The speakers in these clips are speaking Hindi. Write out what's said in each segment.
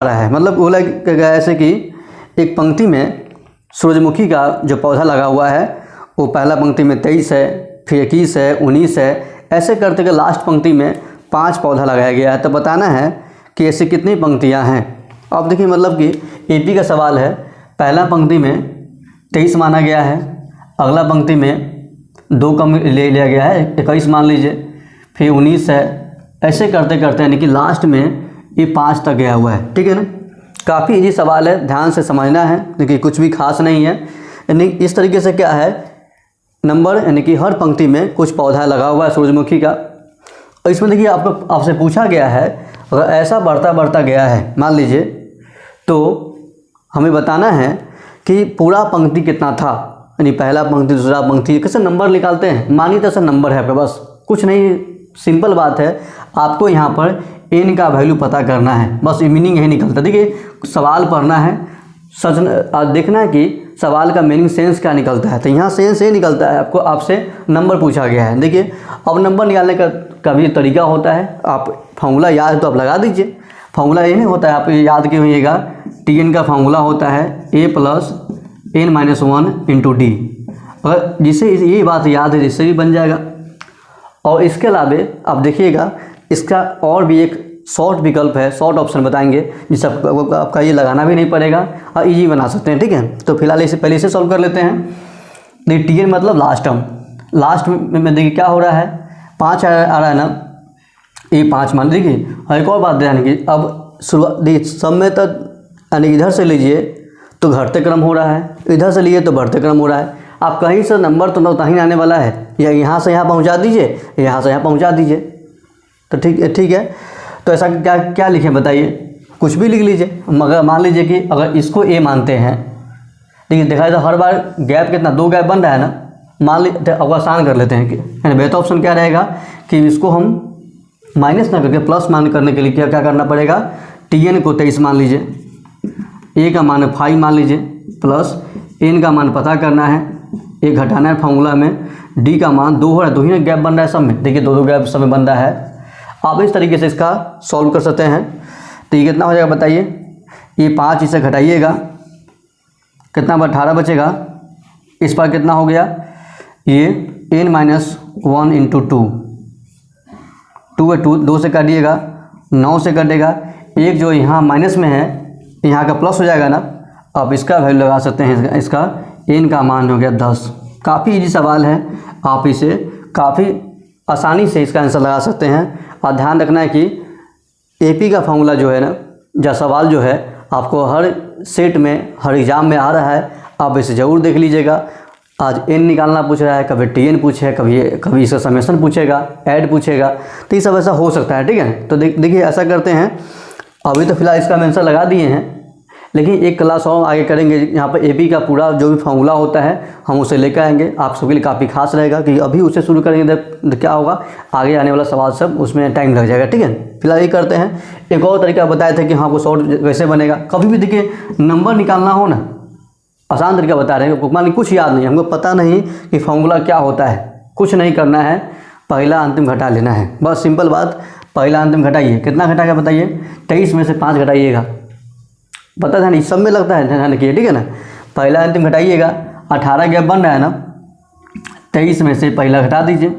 रहा है, मतलब बोला गया ऐसे कि एक पंक्ति में सूरजमुखी का जो पौधा लगा हुआ है वो पहला पंक्ति में 23 है, फिर 21 है, 19 है, ऐसे करते के लास्ट पंक्ति में 5 पौधा लगाया गया है। तो बताना है कि ऐसी कितनी पंक्तियां हैं। अब देखिए मतलब कि एपी का सवाल है, पहला पंक्ति में 23 माना गया है, अगला पंक्ति में 2 कम ले लिया गया है 21 मान लीजिए, फिर 19 है, ऐसे करते करते यानी कि लास्ट में ये 5 तक गया हुआ है। ठीक है ना, काफ़ी इजी सवाल है, ध्यान से समझना है, देखिए कुछ भी खास नहीं है। यानी इस तरीके से क्या है, नंबर यानी कि हर पंक्ति में कुछ पौधा लगा हुआ है सूरजमुखी का। और इसमें देखिए आपसे पूछा गया है अगर ऐसा बढ़ता बढ़ता गया है मान लीजिए, तो हमें बताना है कि पूरा पंक्ति कितना था, यानी पहला पंक्ति दूसरा पंक्ति, कैसे नंबर निकालते हैं। मानिए तो ऐसा नंबर है आपके पास, कुछ नहीं, सिंपल बात है, आपको यहाँ पर एन का वैल्यू पता करना है, बस मीनिंग यही निकलता है। देखिए सवाल पढ़ना है, सच देखना है कि सवाल का मीनिंग सेंस क्या निकलता है। तो यहाँ सेंस ये निकलता है, आपको आपसे नंबर पूछा गया है। देखिए अब नंबर निकालने का भी तरीका होता है, आप फार्मूला याद है तो आप लगा दीजिए। फार्मूला ये नहीं होता है, आप याद क्यों होइएगा, टी का फार्मूला होता है a + n-1 × d। अगर जिसे ये बात याद है जिससे भी बन जाएगा। और इसके अलावे आप देखिएगा इसका और भी एक शॉर्ट विकल्प है, शॉर्ट ऑप्शन बताएंगे जिससे आपका ये लगाना भी नहीं पड़ेगा और इजी बना सकते हैं। ठीक है, तो फिलहाल इसे पहले से सॉल्व कर लेते हैं। देखिए टी एन मतलब लास्ट टर्म, लास्ट में देखिए क्या हो रहा है, 5 आ रहा है ना, ये 5 मान। देखिए और एक और बात ध्यान की, अब शुरुआत देखिए सब में तो यानी इधर से लीजिए तो घटते क्रम हो रहा है, इधर से लिए तो बढ़ते क्रम हो रहा है। आप कहीं से नंबर तो नहीं आने वाला है, या यहाँ से यहाँ पहुँचा दीजिए, यहाँ से यहाँ पहुँचा दीजिए, तो ठीक है। तो ऐसा क्या लिखें बताइए, कुछ भी लिख लीजिए। मगर मान लीजिए कि अगर इसको ए मानते हैं, देखिए दिखाई तो हर बार गैप कितना, 2 गैप बन रहा है ना। मान लीजिए अब आसान कर लेते हैं कि यानी बेहतर ऑप्शन क्या रहेगा कि इसको हम माइनस ना करके प्लस मान करने के लिए क्या करना पड़ेगा, टी एन को 23 मान लीजिए, ए का मान 5 मान लीजिए, प्लस एन का मान पता करना है, एक घटाना है फार्मूला में, डी का मान 2 हो रहा है, 2 ही गैप बन रहा है सब में, देखिए 2 गैप सब में बन रहा है। आप इस तरीके से इसका सॉल्व कर सकते हैं। तो ये कितना हो जाएगा बताइए, ये 5 इसे घटाइएगा, कितना 18 बचेगा, इस पर कितना हो गया, ये n-1 × 2, 2 है 2 से काटिएगा, 9 से कटेगा, एक जो यहाँ माइनस में है यहाँ का प्लस हो जाएगा ना। अब इसका वैल्यू लगा सकते हैं, इसका n का मान हो गया 10। काफ़ी इजी सवाल है, आप इसे काफ़ी आसानी से इसका आंसर लगा सकते हैं। और ध्यान रखना है कि एपी का फार्मूला जो है ना, जो सवाल जो है आपको हर सेट में हर एग्ज़ाम में आ रहा है, आप इसे ज़रूर देख लीजिएगा। आज एन निकालना पूछ रहा है, कभी टीएन पूछे, कभी इसका समेशन पूछेगा, ऐड पूछेगा, तो ये सब ऐसा हो सकता है। ठीक है, तो देखिए ऐसा करते हैं, अभी तो फिलहाल इसका आंसर लगा दिए हैं, लेकिन एक क्लास और आगे करेंगे, यहाँ पर एपी का पूरा जो भी फार्मूला होता है हम उसे लेकर आएंगे, आप सबके लिए काफ़ी खास रहेगा कि अभी उसे शुरू करेंगे तो क्या होगा, आगे आने वाला सवाल सब उसमें टाइम लग जाएगा। ठीक है, फिलहाल ये करते हैं। एक और तरीका बताए थे कि हाँ वो शॉर्ट कैसे बनेगा, कभी भी देखिए नंबर निकालना हो ना, आसान तरीका बता रहे हैं। मान लीजिए कुछ याद नहीं, हमको पता नहीं कि फार्मूला क्या होता है, कुछ नहीं करना है, पहला अंतिम घटा लेना है, बस सिंपल बात। पहला अंतिम घटाइए, कितना घटाएगा बताइए, 23 में से 5 घटाइएगा, पता था नहीं सब में लगता है ध्यान रखिए। ठीक है ना, पहला अंतिम घटाइएगा, 18 गैप बन रहा है ना, 23 में से पहला घटा दीजिए।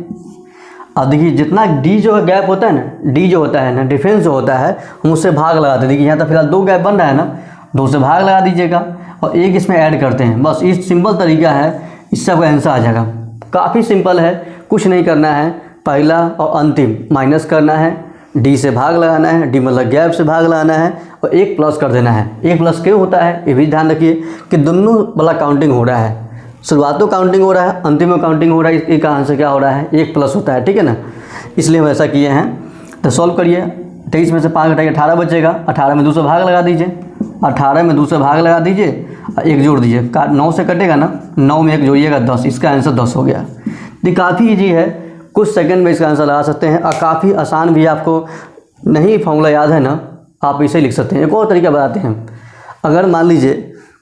अब देखिए जितना डी जो गैप होता है ना, डी जो होता है ना, डिफरेंस जो होता है, हम उससे भाग लगाते हैं। देखिए यहाँ तो फिलहाल 2 गैप बन रहा है ना, 2 से भाग लगा दीजिएगा और 1 इसमें ऐड करते हैं, बस ये सिंपल तरीका है, इससे आपका आंसर आ जाएगा। काफ़ी सिंपल है, कुछ नहीं करना है, पहला और अंतिम माइनस करना है, डी से भाग लगाना है, डी मतलब गैप से भाग लगाना है और 1 प्लस कर देना है। 1 प्लस क्यों होता है ये भी ध्यान रखिए कि दोनों वाला काउंटिंग हो रहा है, शुरुआत तो काउंटिंग हो रहा है, अंतिम में काउंटिंग हो रहा है, इसका आंसर क्या हो रहा है, 1 प्लस होता है। ठीक है ना, इसलिए हम ऐसा किए हैं। तो सॉल्व करिए, 23 में से 5 घटाइए, 18 बचेगा, 18 में 2 से भाग लगा दीजिए, 18 में 2 से भाग लगा दीजिए और 1 जोड़ दीजिए, 9 से कटेगा ना, 9 में 1 जोड़िएगा 10, इसका आंसर 10 हो गया। ये काफ़ी ईजी है, कुछ सेकंड में इसका आंसर लगा सकते हैं और काफ़ी आसान भी। आपको नहीं फार्मूला याद है ना, आप इसे लिख सकते हैं। एक और तरीका बताते हैं, अगर मान लीजिए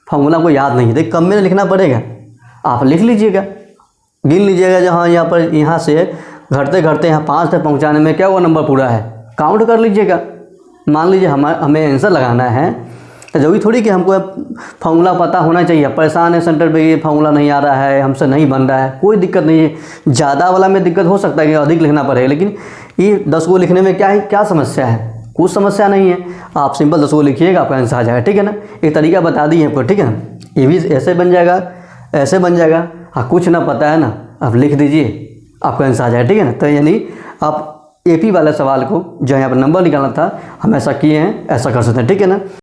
फार्मूला को याद नहीं है, तो कम में लिखना पड़ेगा, आप लिख लीजिएगा, गिन लीजिएगा जहाँ यहाँ पर, यहाँ से घटते घटते यहाँ 5 तक पहुँचाने में क्या वो नंबर पूरा है, काउंट कर लीजिएगा। मान लीजिए हमें आंसर लगाना है, तो जरूरी थोड़ी कि हमको फार्मूला पता होना चाहिए। परेशान है सेंटर पे, ये फार्मूला नहीं आ रहा है, हमसे नहीं बन रहा है, कोई दिक्कत नहीं है। ज़्यादा वाला में दिक्कत हो सकता है कि अधिक लिखना पड़ेगा, लेकिन ये 10 को लिखने में क्या समस्या है? कुछ समस्या नहीं है। आप सिंपल 10 को लिखिएगा, आपका आंसर आ जाएगा। ठीक है ना, एक तरीका बता दी है आपको। ठीक है ना, ये भी ऐसे बन जाएगा, ऐसे बन जाएगा। हाँ, कुछ ना पता है ना, आप लिख दीजिए, आपका आंसर आ जाएगा। ठीक है ना, तो यानी आप AP वाले सवाल को जो यहाँ पर नंबर निकालना था, हम ऐसा किए हैं, ऐसा कर सकते हैं। ठीक है ना।